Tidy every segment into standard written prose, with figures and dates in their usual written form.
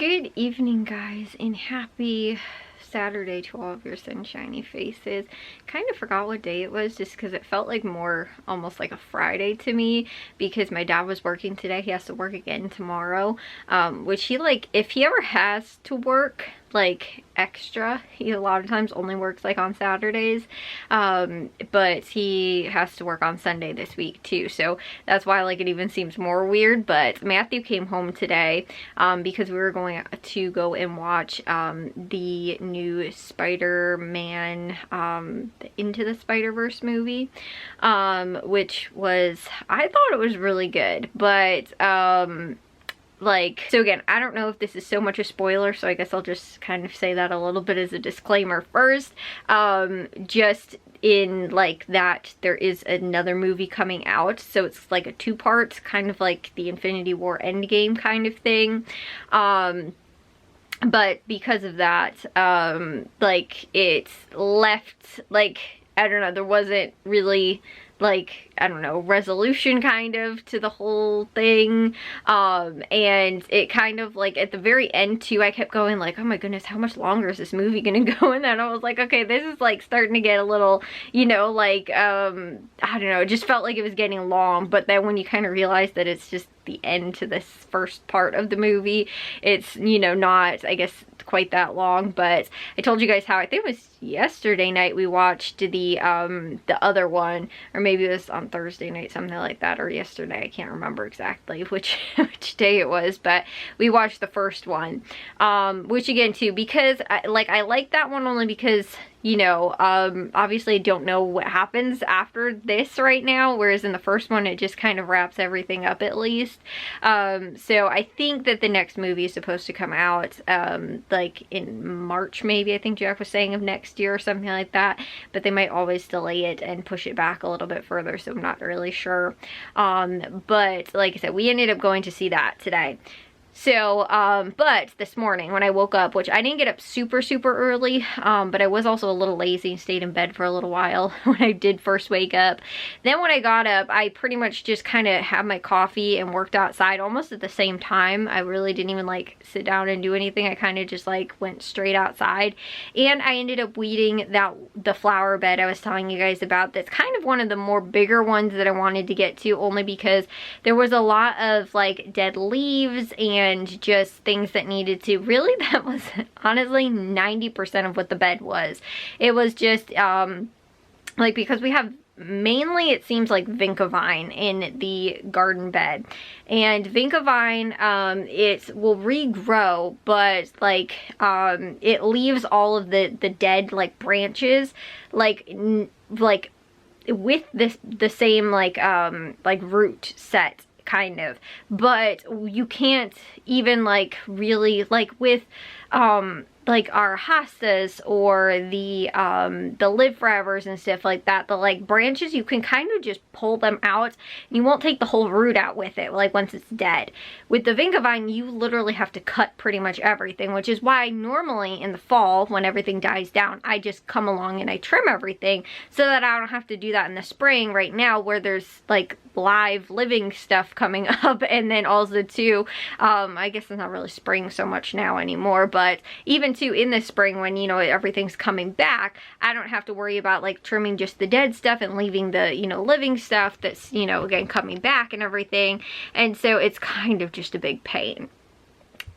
Good evening, guys, and happy Saturday to all of your sunshiny faces. Kind of forgot what day it was just because it felt like more almost like a Friday to me because my dad was working today. He has to work again tomorrow, which he, like, if he ever has to work like extra, he a lot of times only works like on Saturdays, but he has to work on Sunday this week too, so that's why like it even seems more weird. But Matthew came home today because we were going to go and watch the new Spider-Man Into the Spider-Verse movie, which was, I thought it was really good, but like, so again, I don't know if this is so much a spoiler, so I guess I'll just kind of say that a little bit as a disclaimer first. Just in like that there is another movie coming out, so it's like a two-part, kind of like the Infinity War Endgame kind of thing. But because of that, like, it's left, like, I don't know, there wasn't really, like, I don't know, resolution kind of to the whole thing, and it kind of, like, at the very end too, I kept going like, oh my goodness, how much longer is this movie gonna go? And then I was like, okay, this is like starting to get a little, you know, like, I don't know, it just felt like it was getting long. But then when you kind of realize that it's just the end to this first part of the movie, it's, you know, not, I guess, quite that long. But I told you guys how, I think it was yesterday night, we watched the other one, or maybe it was on Thursday night, something like that, or yesterday, I can't remember exactly which day it was, but we watched the first one, which again too, because I like that one only because, you know, obviously I don't know what happens after this right now, whereas in the first one it just kind of wraps everything up at least. So I think that the next movie is supposed to come out like in March maybe, I think Jack was saying, of next year or something like that, but they might always delay it and push it back a little bit further, so I'm not really sure. But like I said, we ended up going to see that today. So, but this morning when I woke up, which I didn't get up super early, but I was also a little lazy and stayed in bed for a little while when I did first wake up. Then when I got up, I pretty much just kind of had my coffee and worked outside almost at the same time. I really didn't even like sit down and do anything. I kind of just like went straight outside, and I ended up weeding the flower bed I was telling you guys about. That's kind of one of the more bigger ones that I wanted to get to, only because there was a lot of like dead leaves and just things that needed to, really, that was honestly 90% of what the bed was. It was just like, because we have mainly, it seems like, vinca vine in the garden bed, and vinca vine, it will regrow, but like it leaves all of the dead like branches like with the same like root set, kind of. But you can't even like really, like with like our hostas or the live forevers and stuff like that, the like branches, you can kind of just pull them out. You won't take the whole root out with it, like once it's dead. With the vinca vine, you literally have to cut pretty much everything, which is why normally in the fall, when everything dies down, I just come along and I trim everything so that I don't have to do that in the spring right now, where there's like live living stuff coming up. And then also too, I guess it's not really spring so much now anymore, but even too in the spring, when, you know, everything's coming back, I don't have to worry about like trimming just the dead stuff and leaving the, you know, living stuff that's, you know, again coming back and everything. And so it's kind of just a big pain.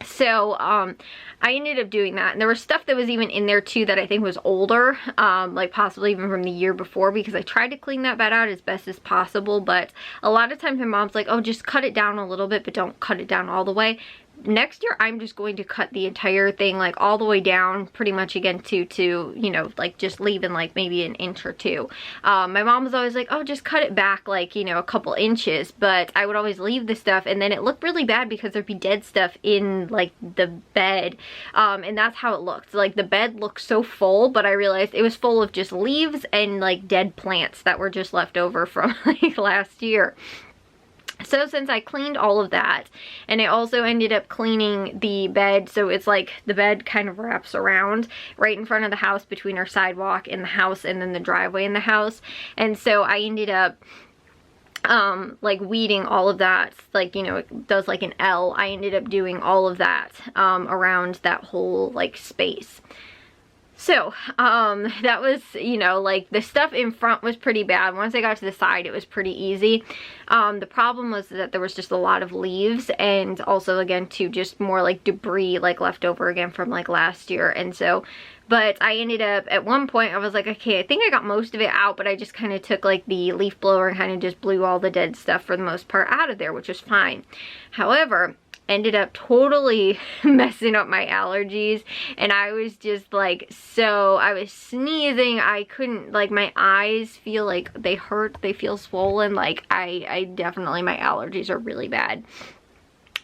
So I ended up doing that, and there was stuff that was even in there too that I think was older, like possibly even from the year before, because I tried to clean that bed out as best as possible. But a lot of times my mom's like, oh, just cut it down a little bit, but don't cut it down all the way. Next year I'm just going to cut the entire thing like all the way down, pretty much again to you know, like just leaving like maybe an inch or two. My mom was always like, oh, just cut it back like, you know, a couple inches, but I would always leave the stuff, and then it looked really bad because there'd be dead stuff in like the bed, and that's how it looked. Like the bed looked so full, but I realized it was full of just leaves and like dead plants that were just left over from like last year. So since I cleaned all of that, and I also ended up cleaning the bed, so it's like the bed kind of wraps around right in front of the house, between our sidewalk in the house and then the driveway in the house. And so I ended up like weeding all of that, like, you know, it does like an L. I ended up doing all of that around that whole like space. So, that was, you know, like the stuff in front was pretty bad. Once I got to the side, it was pretty easy. The problem was that there was just a lot of leaves, and also again too, just more like debris like left over again from like last year. And so, but I ended up, at one point I was like, okay, I think I got most of it out, but I just kind of took like the leaf blower and kind of just blew all the dead stuff for the most part out of there, which was fine. However, ended up totally messing up my allergies, and I was just like, so I was sneezing, I couldn't, like, my eyes feel like they hurt, they feel swollen, like I definitely, my allergies are really bad.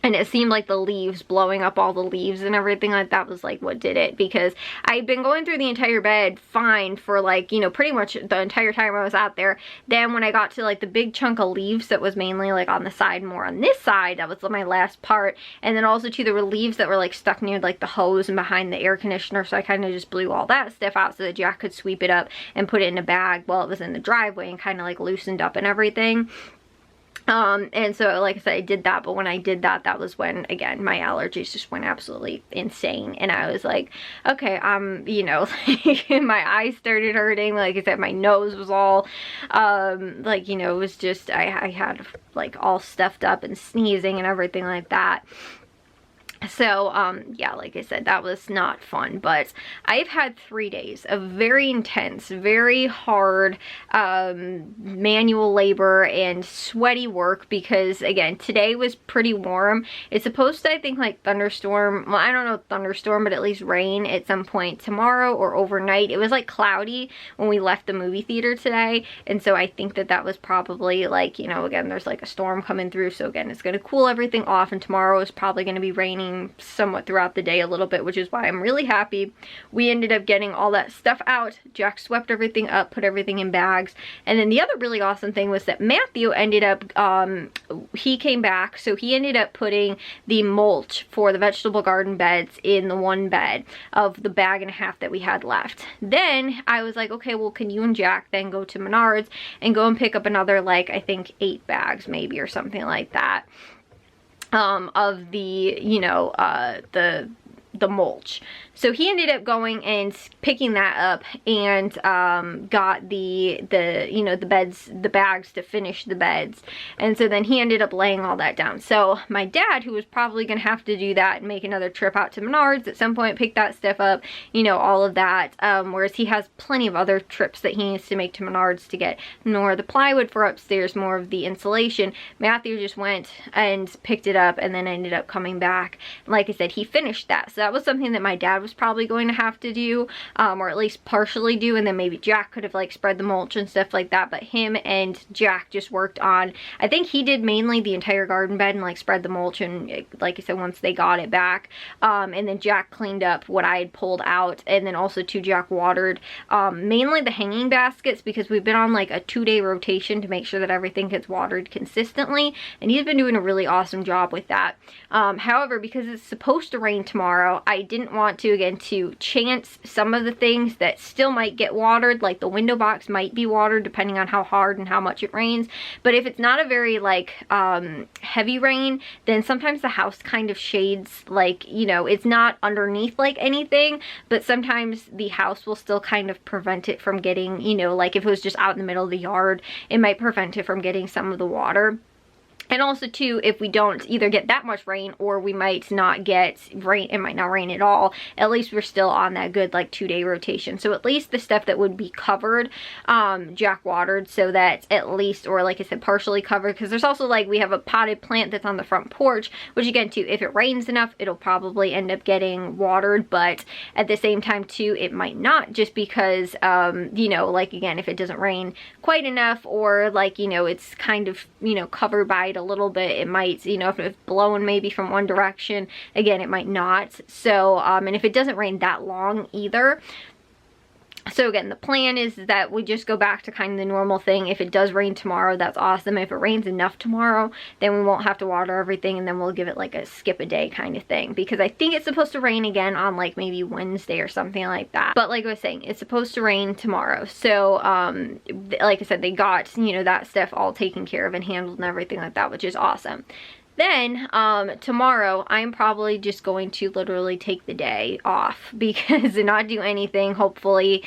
And it seemed like the leaves, blowing up all the leaves and everything like that was like what did it, because I'd been going through the entire bed fine for like, you know, pretty much the entire time I was out there. Then when I got to like the big chunk of leaves that was mainly like on the side, more on this side, that was my last part. And then also too, there were leaves that were like stuck near like the hose and behind the air conditioner, so I kind of just blew all that stuff out so that Jack could sweep it up and put it in a bag while it was in the driveway, and kind of like loosened up and everything. And so, like I said, I did that, but when I did that, that was when, again, my allergies just went absolutely insane, and I was like, okay, you know, my eyes started hurting, like I said, my nose was all, like, you know, it was just, I had, like, all stuffed up and sneezing and everything like that. So, yeah, like I said, that was not fun, but I've had 3 days of very intense, very hard, manual labor and sweaty work, because, again, today was pretty warm. It's supposed to, I think, like, thunderstorm, well, I don't know thunderstorm, but at least rain at some point tomorrow or overnight. It was, like, cloudy when we left the movie theater today, and so I think that that was probably, like, you know, again, there's, like, a storm coming through, so, again, it's gonna cool everything off, and tomorrow is probably gonna be raining somewhat throughout the day a little bit, which is why I'm really happy. We ended up getting all that stuff out. Jack swept everything up, put everything in bags, and then the other really awesome thing was that Matthew ended up, he came back, so he ended up putting the mulch for the vegetable garden beds in the one bed of the bag and a half that we had left. Then I was like, okay, well, can you and Jack then go to Menards and go and pick up another, like, I think 8 bags maybe or something like that, of the, you know, the mulch. So he ended up going and picking that up and got the you know, the bags to finish the beds. And so then he ended up laying all that down. So my dad, who was probably gonna have to do that and make another trip out to Menards at some point, pick that stuff up, you know, all of that, whereas he has plenty of other trips that he needs to make to Menards to get more of the plywood for upstairs, more of the insulation. Matthew just went and picked it up and then ended up coming back. Like I said, he finished that. So that was something that my dad was probably going to have to do, or at least partially do, and then maybe Jack could have like spread the mulch and stuff like that, but him and Jack just worked on, I think he did mainly the entire garden bed and like spread the mulch, and like I said, once they got it back, and then Jack cleaned up what I had pulled out, and then also too, Jack watered mainly the hanging baskets, because we've been on like a 2-day rotation to make sure that everything gets watered consistently, and he's been doing a really awesome job with that. However, because it's supposed to rain tomorrow, I didn't want to, again, to chance some of the things that still might get watered, like the window box might be watered depending on how hard and how much it rains. But if it's not a very like heavy rain, then sometimes the house kind of shades, like, you know, it's not underneath like anything, but sometimes the house will still kind of prevent it from getting, you know, like if it was just out in the middle of the yard, it might prevent it from getting some of the water. And also too, if we don't either get that much rain, or we might not get rain, it might not rain at all, at least we're still on that good like 2-day rotation. So at least the stuff that would be covered, Jack watered, so that at least, or like I said, partially covered, because there's also like, we have a potted plant that's on the front porch, which again too, if it rains enough, it'll probably end up getting watered, but at the same time too, it might not, just because, you know, like again, if it doesn't rain quite enough, or like, you know, it's kind of, you know, covered by it a little bit, it might, you know, if it's blowing maybe from one direction, again, it might not. So, and if it doesn't rain that long either, So again, the plan is that we just go back to kind of the normal thing. If it does rain tomorrow, that's awesome. If it rains enough tomorrow, then we won't have to water everything, and then we'll give it like a skip a day kind of thing, because I think it's supposed to rain again on like maybe Wednesday or something like that. But like I was saying, it's supposed to rain tomorrow. So like I said, they got, you know, that stuff all taken care of and handled and everything like that, which is awesome. Then tomorrow I'm probably just going to literally take the day off because not do anything, hopefully,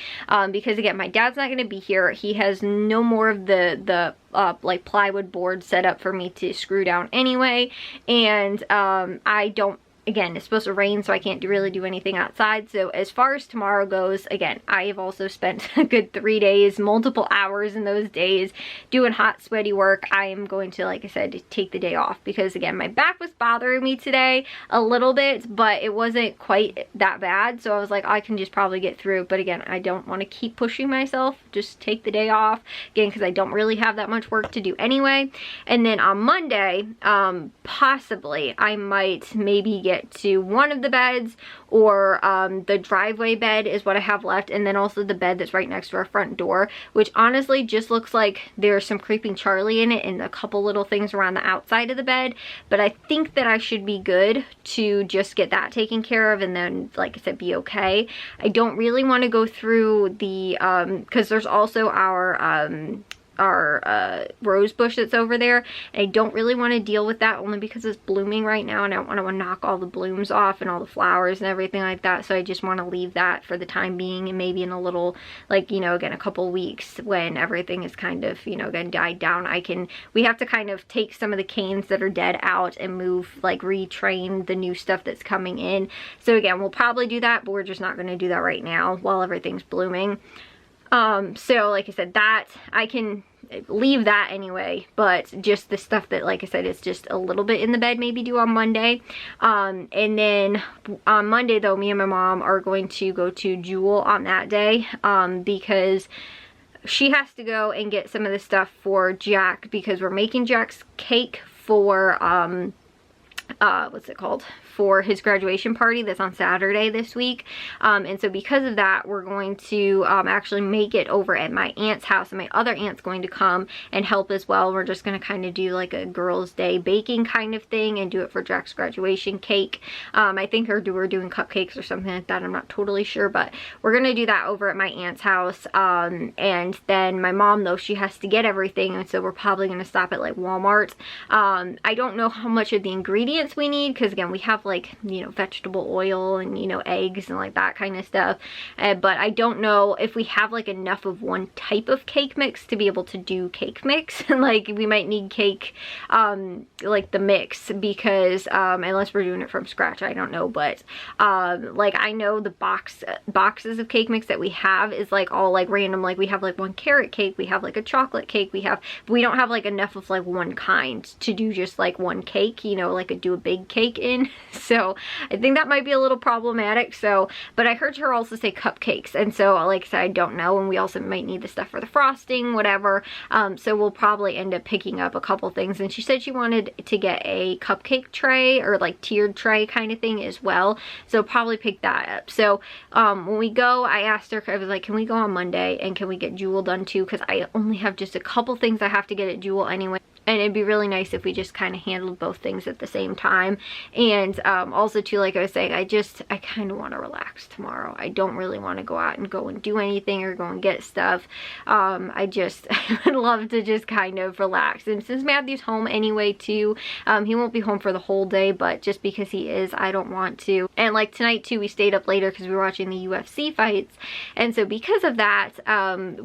because again, my dad's not going to be here. He has no more of the like plywood board set up for me to screw down anyway, and I don't, again, it's supposed to rain, so I can't really do anything outside. So as far as tomorrow goes, again, I have also spent a good 3 days, multiple hours in those days doing hot, sweaty work. I am going to, like I said, take the day off because, again, my back was bothering me today a little bit, but it wasn't quite that bad. So I was like, I can just probably get through. But again, I don't want to keep pushing myself. Just take the day off, again, because I don't really have that much work to do anyway. And then on Monday, possibly, I might maybe get to one of the beds, or the driveway bed is what I have left, and then also the bed that's right next to our front door, which honestly just looks like there's some creeping Charlie in it and a couple little things around the outside of the bed. But I think that I should be good to just get that taken care of, and then, like I said, be okay. I don't really want to go through the because there's also our rose bush that's over there, and I don't really want to deal with that, only because it's blooming right now and I don't want to knock all the blooms off and all the flowers and everything like that. So I just want to leave that for the time being, and maybe in a little, like, you know, again, a couple weeks when everything is kind of, you know, again, died down, we have to kind of take some of the canes that are dead out and move, like, retrain the new stuff that's coming in. So again, we'll probably do that, but we're just not going to do that right now while everything's blooming. So like I said, that I can leave that anyway, but just the stuff that, like I said, is just a little bit in the bed, maybe do on Monday. And then on Monday though, me and my mom are going to go to Jewel on that day, because she has to go and get some of the stuff for Jack, because we're making Jack's cake for what's it called, for his graduation party that's on Saturday this week. And so because of that, we're going to actually make it over at my aunt's house, and my other aunt's going to come and help as well. We're just going to kind of do like a girls' day baking kind of thing and do it for Jack's graduation cake. I think we're doing cupcakes or something like that. I'm not totally sure, but we're going to do that over at my aunt's house. And then my mom, though, she has to get everything, and so we're probably going to stop at like Walmart. I don't know how much of the ingredients we need, because again, we have, like, you know, vegetable oil and, you know, eggs and like that kind of stuff, but I don't know if we have like enough of one type of cake mix to be able to do cake mix. Like, we might need cake like the mix, because unless we're doing it from scratch, I don't know. But like, I know the boxes of cake mix that we have is like all like random, like we have like one carrot cake, we have like a chocolate cake, we don't have like enough of like one kind to do just like one cake, you know, like do a big cake in. So I think that might be a little problematic. So, but I heard her also say cupcakes, and so like I said, I don't know, and we also might need the stuff for the frosting, whatever. So we'll probably end up picking up a couple things, and she said she wanted to get a cupcake tray or like tiered tray kind of thing as well, so probably pick that up. So when we go, I asked her, I was like, can we go on Monday and can we get Jewel done too, because I only have just a couple things I have to get at Jewel anyway. And it'd be really nice if we just kind of handled both things at the same time. And also too, like I was saying, I kind of want to relax tomorrow. I don't really want to go out and do anything or go and get stuff. I would love to just kind of relax. And since Matthew's home anyway too, he won't be home for the whole day, but just because he is, I don't want to. And like tonight too, we stayed up later because we were watching the UFC fights. And so because of that,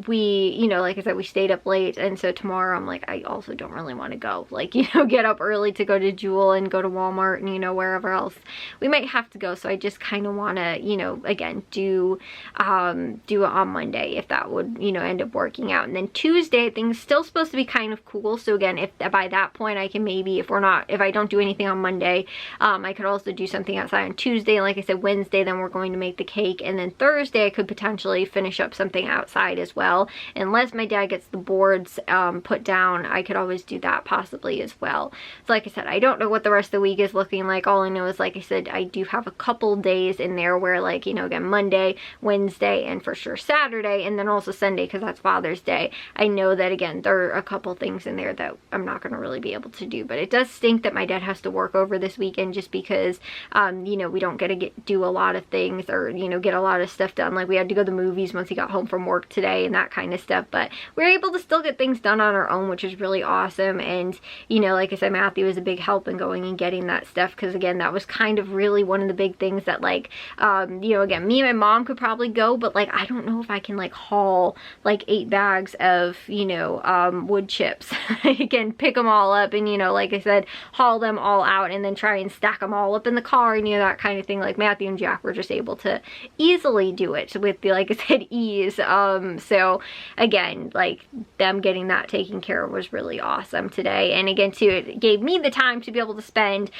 we, you know, like I said, we stayed up late. And so tomorrow I'm like, I also don't really want to go, like, you know, get up early to go to Jewel and go to Walmart and, you know, wherever else we might have to go. So I just kind of want to, you know, again, do it on Monday if that would, you know, end up working out. And then Tuesday, I think, is still supposed to be kind of cool. So again, if by that point I can maybe, if I don't do anything on Monday, I could also do something outside on Tuesday. Like I said, Wednesday, then we're going to make the cake, and then Thursday I could potentially finish up something outside as well. Unless my dad gets the boards put down, I could always do do that possibly as well. So like I said, I don't know what the rest of the week is looking like. All I know is, like I said, I do have a couple days in there where, like, you know, again, Monday, Wednesday, and for sure Saturday, and then also Sunday because that's Father's Day. I know that, again, there are a couple things in there that I'm not going to really be able to do, but it does stink that my dad has to work over this weekend just because, you know, we don't get to do a lot of things, or, you know, get a lot of stuff done. Like, we had to go to the movies once he got home from work today and that kind of stuff, but we were able to still get things done on our own, which is really awesome. And, you know, like I said, Matthew was a big help in going and getting that stuff, because again, that was kind of really one of the big things that, like, you know, again, me and my mom could probably go, but like, I don't know if I can like haul like 8 bags of, you know, wood chips. Again, pick them all up and, you know, like I said, haul them all out and then try and stack them all up in the car and, you know, that kind of thing. Like, Matthew and Jack were just able to easily do it with the, like I said, ease. So again, like, them getting that taken care of was really awesome today. And again, too, it gave me the time to be able to spend,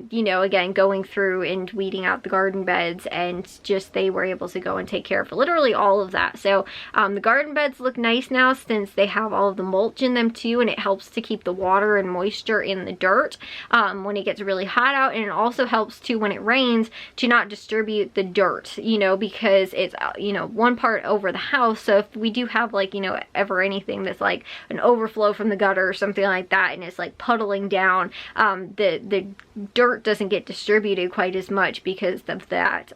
you know, again, going through and weeding out the garden beds, and just they were able to go and take care of literally all of that. So the garden beds look nice now since they have all of the mulch in them too, and it helps to keep the water and moisture in the dirt when it gets really hot out. And it also helps too when it rains to not distribute the dirt, you know, because it's, you know, one part over the house. So if we do have, like, you know, ever anything that's like an overflow from the gutter or something like that, and it's like puddling down, the dirt doesn't get distributed quite as much because of that,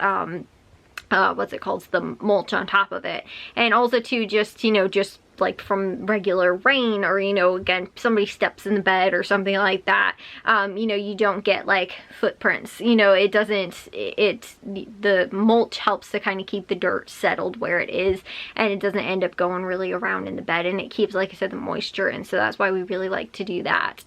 what's it called, the mulch on top of it. And also too, just, you know, just like from regular rain, or, you know, again, somebody steps in the bed or something like that, you know, you don't get like footprints, you know, it doesn't, the mulch helps to kind of keep the dirt settled where it is, and it doesn't end up going really around in the bed, and it keeps, like I said, the moisture. And so that's why we really like to do that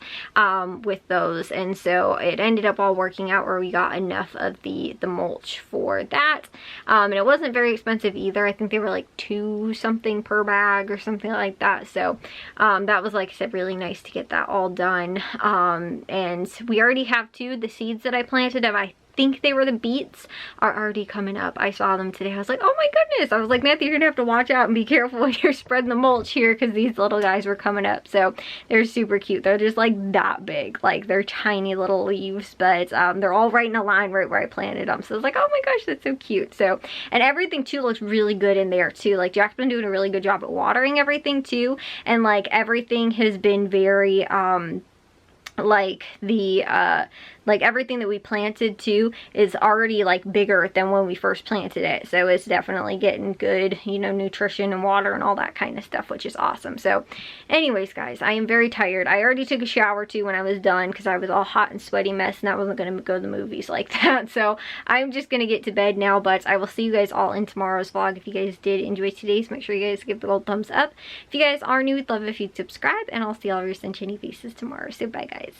with those. And so it ended up all working out where we got enough of the mulch for that, and it wasn't very expensive either. I think they were like $2 something per bag or something like that. So that was, like I said, really nice to get that all done. And we already have the seeds that I planted of, I think they were the beets, are already coming up. I saw them today. I was like, oh my goodness. I was like, Matthew, you're gonna have to watch out and be careful when you're spreading the mulch here, because these little guys were coming up. So they're super cute. They're just like that big, like they're tiny little leaves, but they're all right in a line right where I planted them. So I was like, oh my gosh, that's so cute. So, and everything too looks really good in there too. Like, Jack's been doing a really good job at watering everything too, and like everything has been very like the like everything that we planted too is already like bigger than when we first planted it. So it's definitely getting good, you know, nutrition and water and all that kind of stuff, which is awesome. So anyways, guys, I am very tired. I already took a shower too when I was done, because I was all hot and sweaty mess, and I wasn't going to go to the movies like that. So I'm just going to get to bed now, but I will see you guys all in tomorrow's vlog. If you guys did enjoy today's, make sure you guys give the old thumbs up. If you guys are new, we'd love if you'd subscribe, and I'll see all of your sunshiny faces tomorrow. So bye, guys.